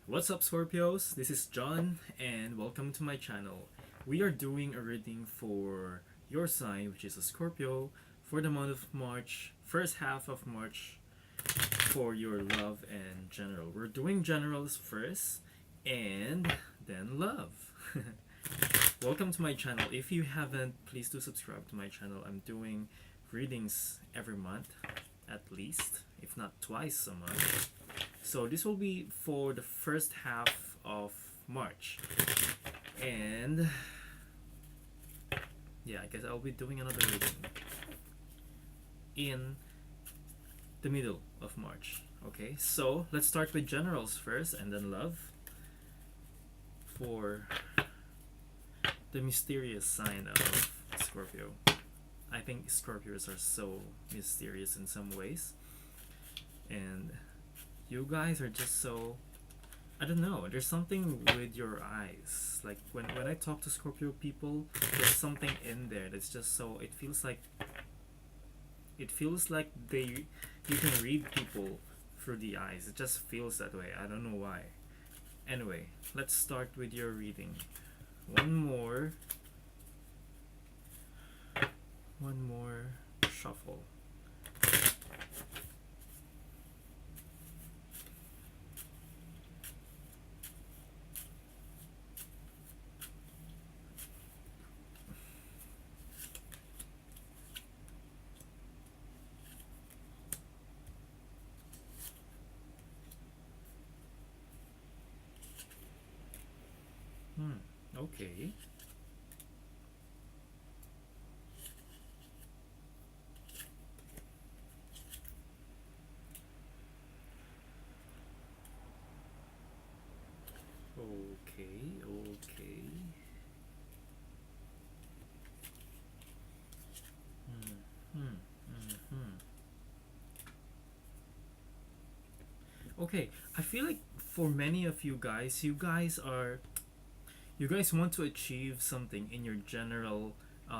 What's up, Scorpios? This is John, and welcome to my channel. We are doing a reading for your sign, which is a Scorpio, for the month of March, first half of March, for your love and general. We're doing generals first, and then love. Welcome to my channel. If you haven't, please do subscribe to my channel. I'm doing readings every month, at least, if not twice a month. So this will be for the first half of March. And yeah, I guess I'll be doing another reading in the middle of March. Okay, so let's start with generals first and then love for the mysterious sign of Scorpio. I think Scorpios are so mysterious in some ways. And you guys are just so, I don't know, there's something with your eyes. Like when I talk to Scorpio people, there's something in there that's just so, it feels like you can read people through the eyes. It just feels that way. I don't know why. Anyway, let's start with your reading. One more shuffle. Okay. Okay. Hmm. Hmm. Okay, I feel like for many of you guys want to achieve something in your general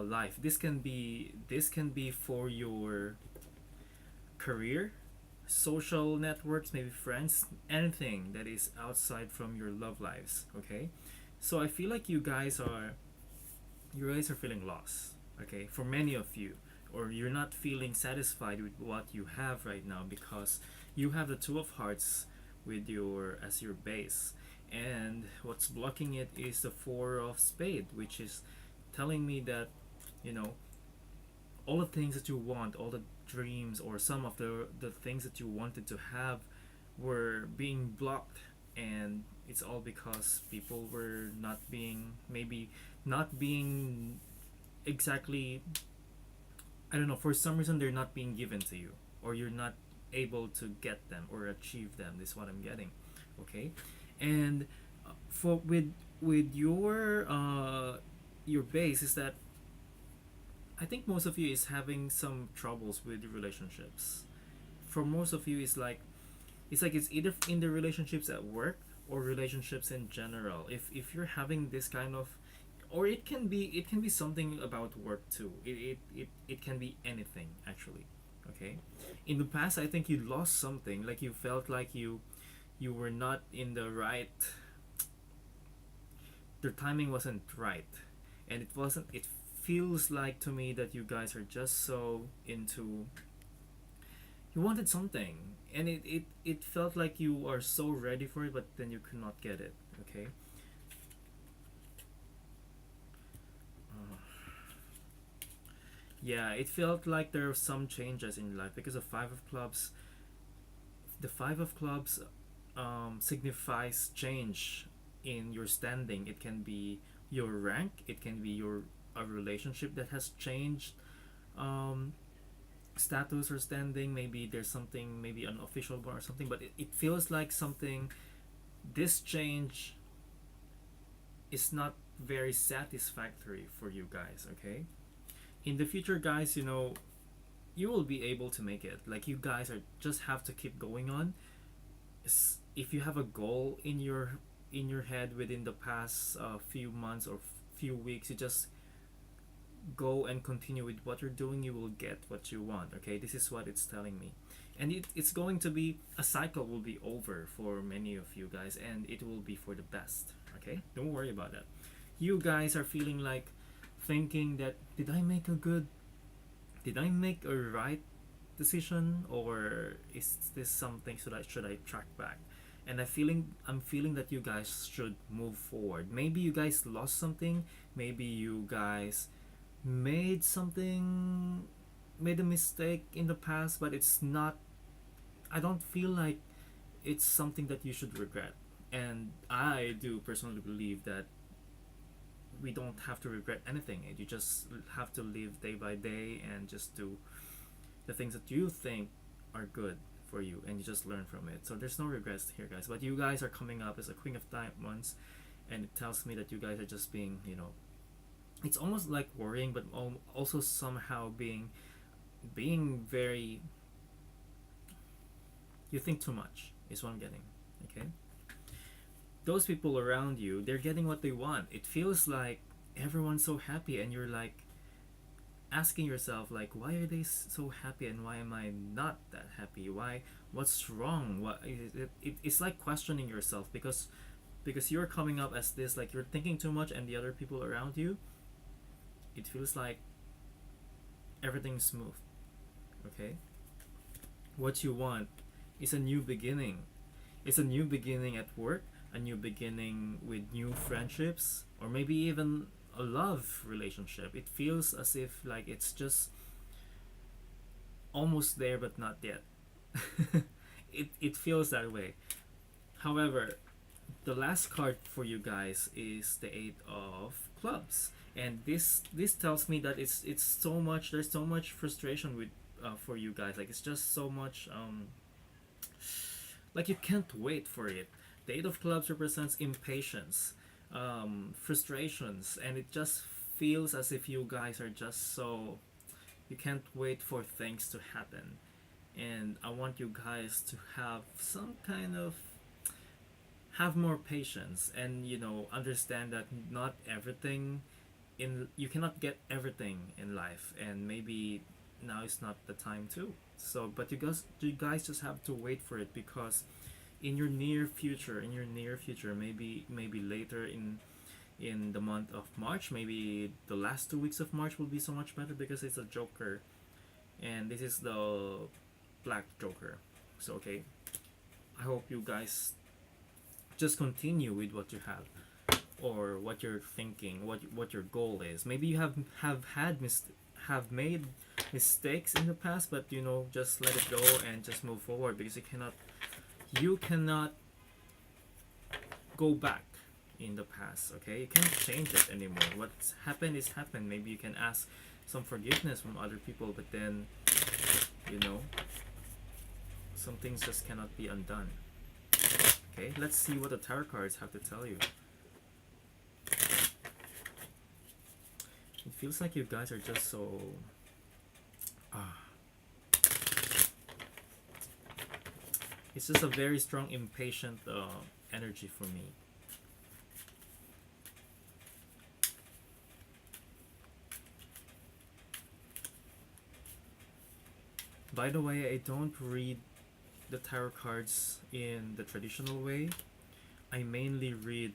life. This can be for your career, social networks, maybe friends, anything that is outside from your love lives. Okay, so I feel like you guys are feeling lost. Okay, for many of you, or you're not feeling satisfied with what you have right now because you have the Two of Hearts with your as your base, and what's blocking it is the Four of Spade, which is telling me that you know all the things that you want, all the dreams, or some of the things that you wanted to have were being blocked, and it's all because people were not being exactly, I don't know, for some reason they're not being given to you, or you're not able to get them or achieve them. This is what I'm getting. Okay, and for with your base is that I think most of you is having some troubles with relationships. For most of you, it's either in the relationships at work or relationships in general. If you're having this kind of, or it can be something about work too. It can be anything actually. Okay, in the past, I think you lost something. Like you felt like you were not in the right. The timing wasn't right, and it wasn't. It feels like to me that you guys are just so into, you wanted something, and it felt like you are so ready for it, but then you could not get it. Okay, uh, yeah, it felt like there were some changes in life because the Five of Clubs signifies change in your standing. It can be your rank, it can be your a relationship that has changed, um, status or standing. Maybe there's something, maybe an official one or something, but it feels like something, this change is not very satisfactory for you guys. Okay, in the future, guys, you will be able to make it. Like you guys are just have to keep going on. If you have a goal in your head within the past few months or few weeks, you just go and continue with what you're doing. You will get what you want. Okay, this is what it's telling me. And it's going to be a cycle will be over for many of you guys, and it will be for the best. Okay, don't worry about that. You guys are feeling like thinking that did I make a right decision, or is this something should I track back? And I'm feeling that you guys should move forward. Maybe you guys lost something, maybe you guys made something made a mistake in the past, but it's not, I don't feel like it's something that you should regret. And I do personally believe that we don't have to regret anything. You just have to live day by day and just do the things that you think are good for you, and you just learn from it. So there's no regrets here, guys. But you guys are coming up as a Queen of Diamonds, and it tells me that you guys are just being, it's almost like worrying, but also somehow being very, you think too much is what I'm getting. Okay, those people around you, they're getting what they want. It feels like everyone's so happy, and you're like asking yourself, like, why are they so happy and why am I not that happy? What's wrong? It's like questioning yourself, because you're coming up as this, like, you're thinking too much, and the other people around you, it feels like everything's smooth. Okay, what you want is a new beginning. It's a new beginning at work, a new beginning with new friendships, or maybe even a love relationship. It feels as if like it's just almost there but not yet. It feels that way. However, the last card for you guys is the Eight of Clubs, and this tells me that it's so much, there's so much frustration with for you guys. Like, it's just so much like you can't wait for it. The Eight of Clubs represents impatience, frustrations, and it just feels as if you guys are just so, you can't wait for things to happen. And I want you guys to have some kind of, have more patience, and understand that not everything in, you cannot get everything in life, and maybe now is not the time to. So but you guys just have to wait for it, because in your near future, maybe later in the month of March, maybe the last 2 weeks of March will be so much better, because it's a Joker, and this is the Black Joker. So okay, I hope you guys just continue with what you have, or what you're thinking, what your goal is. Maybe you have made mistakes in the past, but just let it go and just move forward, because you cannot go back in the past. Okay, you can't change it anymore. What's happened is happened. Maybe you can ask some forgiveness from other people, but then you know some things just cannot be undone. Okay, let's see what the tarot cards have to tell you. It feels like you guys are just so ah it's just a very strong impatient energy for me. By the way, I don't read the tarot cards in the traditional way. I mainly read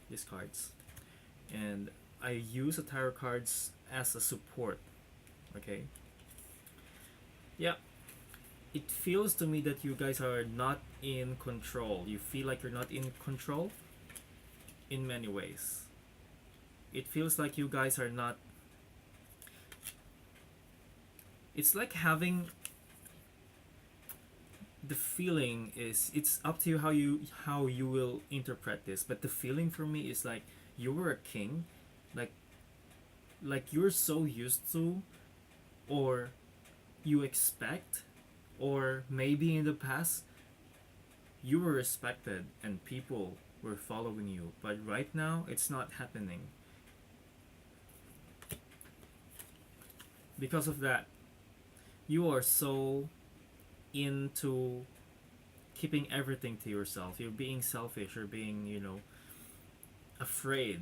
these cards, and I use the tarot cards as a support. Okay. Yeah, it feels to me that you guys are not in control. You feel like you're not in control in many ways. It feels like you guys are not. It's like having, the feeling is, it's up to you how you will interpret this, but the feeling for me is like you were a king, like you're so used to, or you expect, or maybe in the past you were respected and people were following you, but right now it's not happening. Because of that, you are so into keeping everything to yourself. You're being selfish. You're being, afraid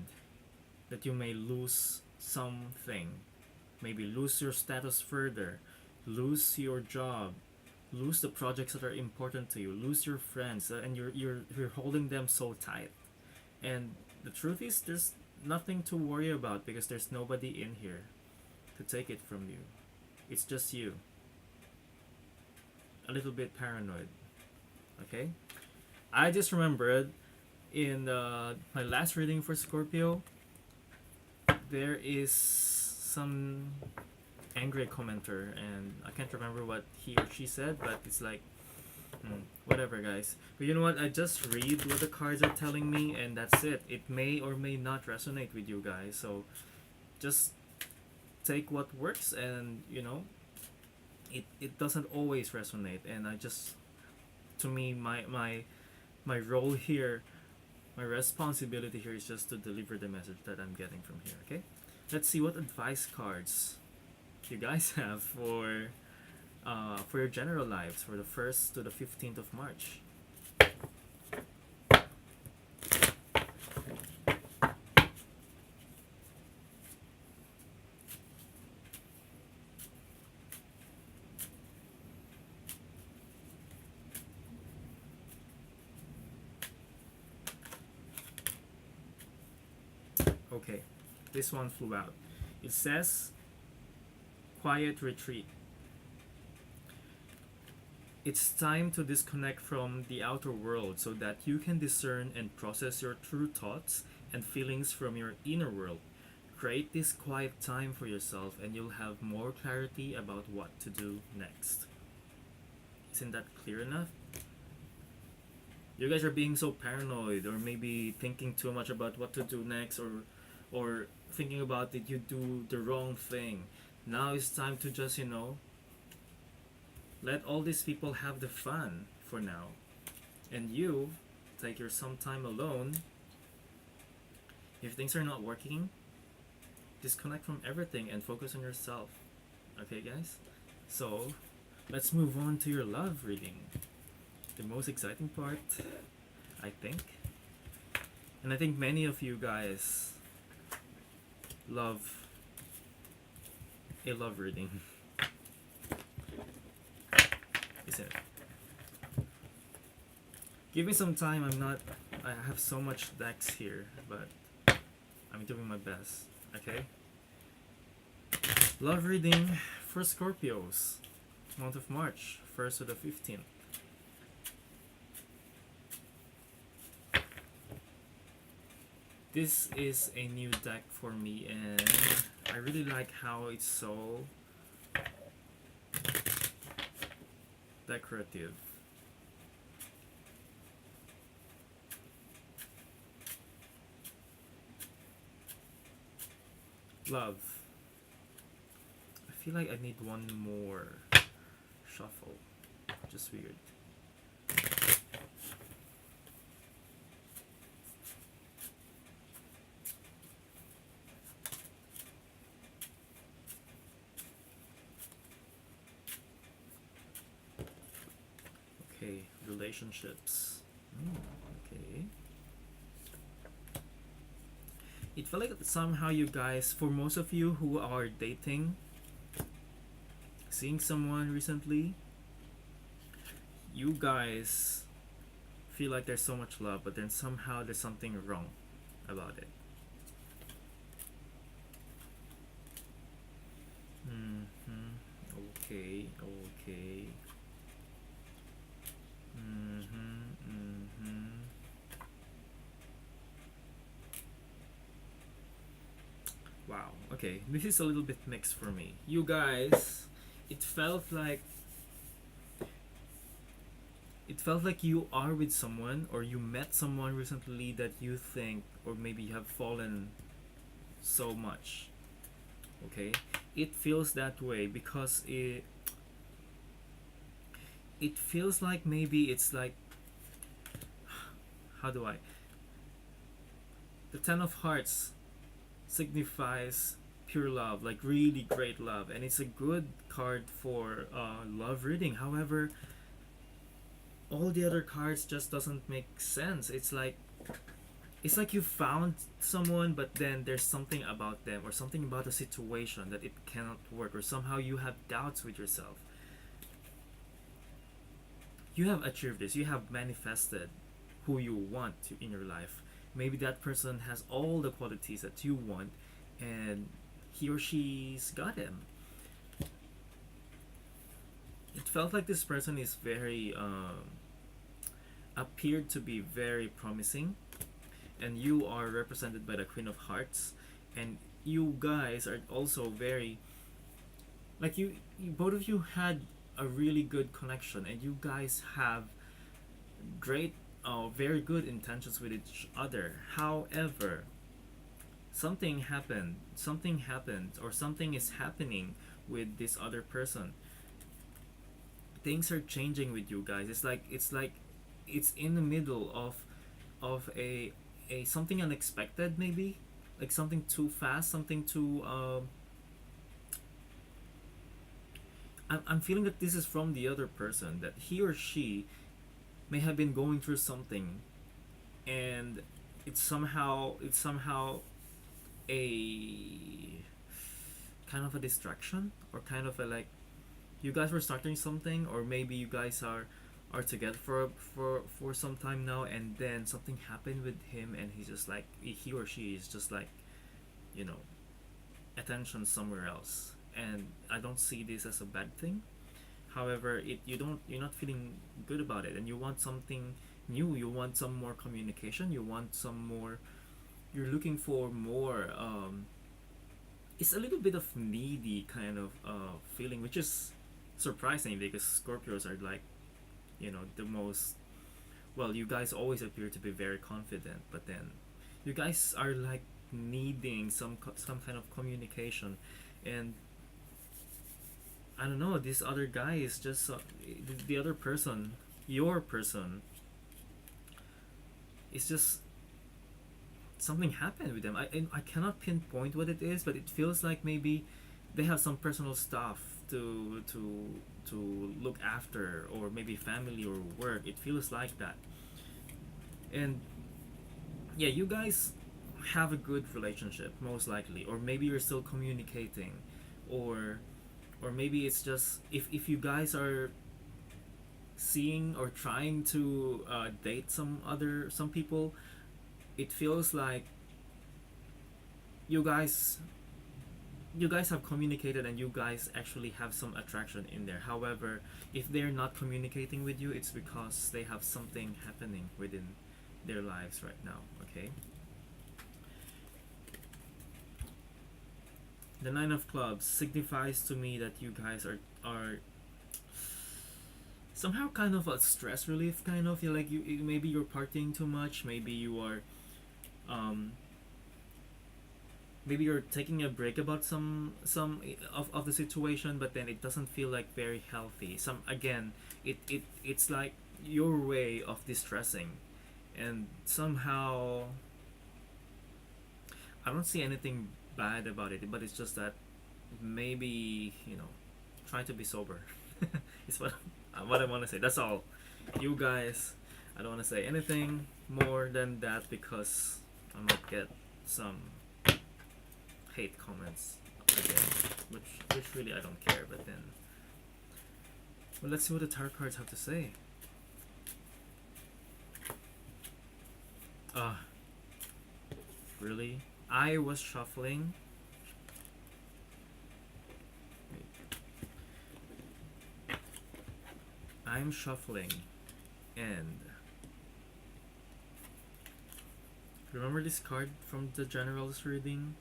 that you may lose something. Maybe lose your status further. lose your job, lose the projects that are important to you, lose your friends, and you're holding them so tight. And the truth is, there's nothing to worry about because there's nobody in here to take it from you. It's just you, a little bit paranoid. Okay? I just remembered in my last reading for Scorpio, there is some angry commenter, and I can't remember what he or she said, but it's like, whatever, guys. But you know what? I just read what the cards are telling me, and that's it. It may or may not resonate with you guys, so just take what works, and it doesn't always resonate. And I just, to me, my role here, my responsibility here is just to deliver the message that I'm getting from here. Okay, let's see what advice cards you guys have for your general lives for the 1st to the 15th of March. Okay, this one flew out. It says quiet retreat. It's time to disconnect from the outer world so that you can discern and process your true thoughts and feelings from your inner world. Create this quiet time for yourself and you'll have more clarity about what to do next. Isn't that clear enough? You guys are being so paranoid, or maybe thinking too much about what to do next, or thinking about did you do the wrong thing. Now it's time to just, let all these people have the fun for now. And you take your some time alone. If things are not working, disconnect from everything and focus on yourself. Okay, guys? So, let's move on to your love reading. The most exciting part, I think. And I think many of you guys love a love reading. Isn't it? Give me some time. I have so much decks here, but I'm doing my best. Okay? Love reading for Scorpios. Month of March, 1st to the 15th. This is a new deck for me, and I really like how it's so decorative. Love. I feel like I need one more shuffle. Just weird. Okay, relationships. Okay. It felt like somehow you guys, for most of you who are dating, seeing someone recently, you guys feel like there's so much love, but then somehow there's something wrong about it. Okay, okay. Wow, okay. This is a little bit mixed for me. You guys, it felt like you are with someone, or you met someone recently that you think, or maybe you have fallen so much. Okay, it feels that way because it feels like maybe it's like, how do I, the 10 of Hearts signifies pure love, like really great love, and it's a good card for love reading. However, all the other cards just doesn't make sense. It's like it's like you found someone, but then there's something about them or something about the situation that it cannot work, or somehow you have doubts with yourself. You have achieved this, you have manifested who you want to in your life. Maybe that person has all the qualities that you want, and he or she's got them. It felt like this person is very appeared to be very promising, and you are represented by the Queen of Hearts, and you guys are also very, like, you both of you had a really good connection, and you guys have great, very good intentions with each other. However, something happened, or something is happening with this other person. Things are changing with you guys. It's like it's in the middle of a something unexpected, maybe like something too fast, something too I'm feeling that this is from the other person, that he or she may have been going through something, and it's somehow a kind of a distraction, or kind of a, like, you guys were starting something, or maybe you guys are together for some time now, and then something happened with him, and he's just like, he or she is just like, you know, attention somewhere else. And I don't see this as a bad thing. However, you're not feeling good about it, and you want something new. You want some more communication. You want some more. You're looking for more. It's a little bit of needy kind of feeling, which is surprising because Scorpios are like, the most. Well, you guys always appear to be very confident, but then you guys are like needing some kind of communication, and I don't know. This other guy is just the other person, your person. It's just something happened with them. I cannot pinpoint what it is, but it feels like maybe they have some personal stuff to look after, or maybe family or work. It feels like that, and yeah, you guys have a good relationship most likely, or maybe you're still communicating, or maybe it's just, if you guys are seeing or trying to date some people, it feels like you guys you guys have communicated, and you guys actually have some attraction in there. However, if they're not communicating with you, it's because they have something happening within their lives right now. Okay. The Nine of Clubs signifies to me that you guys are somehow kind of a stress relief, kind of. You're like, maybe you're partying too much, maybe you are um maybe you're taking a break about some of the situation, but then it doesn't feel like very healthy. Some Again, it's like your way of distressing, and somehow I don't see anything bad about it, but it's just that maybe, try to be sober. It's what I want to say. That's all. You guys, I don't want to say anything more than that, because I might get some hate comments again, which really I don't care. But then, well, let's see what the tarot cards have to say. Ah, really? I was shuffling. I'm shuffling, and remember this card from the general's reading?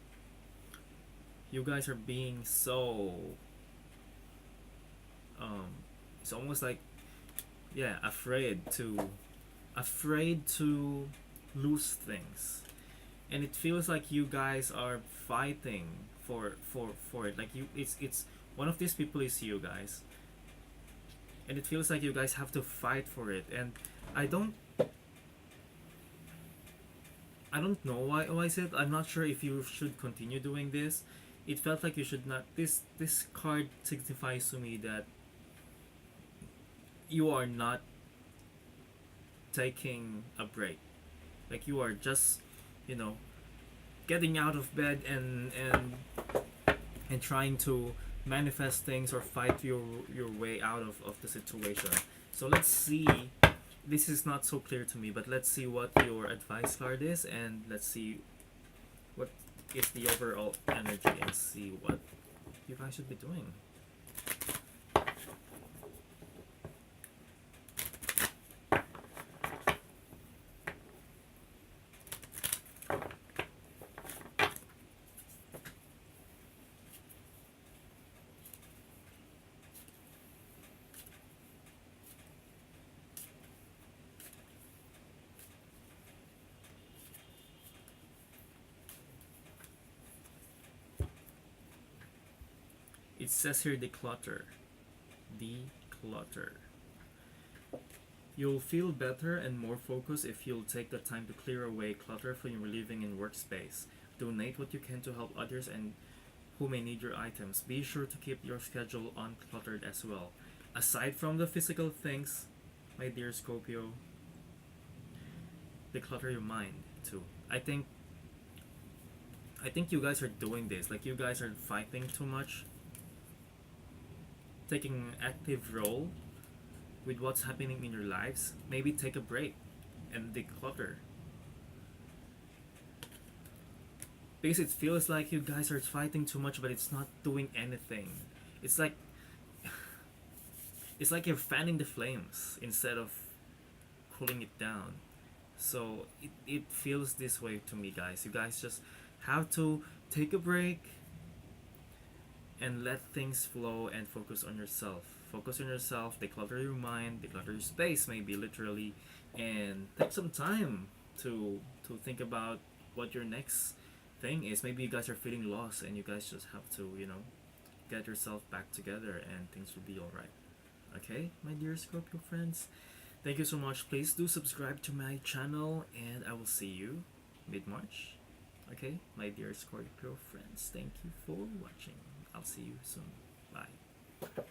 You guys are being so it's almost like, yeah, afraid to lose things, and it feels like you guys are fighting for it. Like, it's one of these people is you guys, and it feels like you guys have to fight for it. And I don't I don't know why I said I'm not sure if you should continue doing this. It felt like you should not. This card signifies to me that you are not taking a break. Like, you are just you know, getting out of bed and trying to manifest things or fight your way out of the situation. So let's see. This is not so clear to me, but let's see what your advice card is, and let's see what is the overall energy, and see what you guys should be doing. It says here declutter. Declutter. You'll feel better and more focused if you'll take the time to clear away clutter from your living and workspace. Donate what you can to help others and who may need your items. Be sure to keep your schedule uncluttered as well. Aside from the physical things, my dear Scorpio, declutter your mind too. I think you guys are doing this. Like, you guys are fighting too much, taking an active role with what's happening in your lives. Maybe take a break and declutter. Because it feels like you guys are fighting too much, but it's not doing anything. It's like it's like you're fanning the flames instead of cooling it down. So it feels this way to me, guys. You guys just have to take a break and let things flow and focus on yourself. Focus on yourself, declutter your mind, declutter your space, maybe literally, and take some time to think about what your next thing is. Maybe you guys are feeling lost and you guys just have to, get yourself back together and things will be alright. Okay, my dear Scorpio friends? Thank you so much. Please do subscribe to my channel and I will see you mid-March. Okay, my dear Scorpio friends, thank you for watching. I'll see you soon. Bye.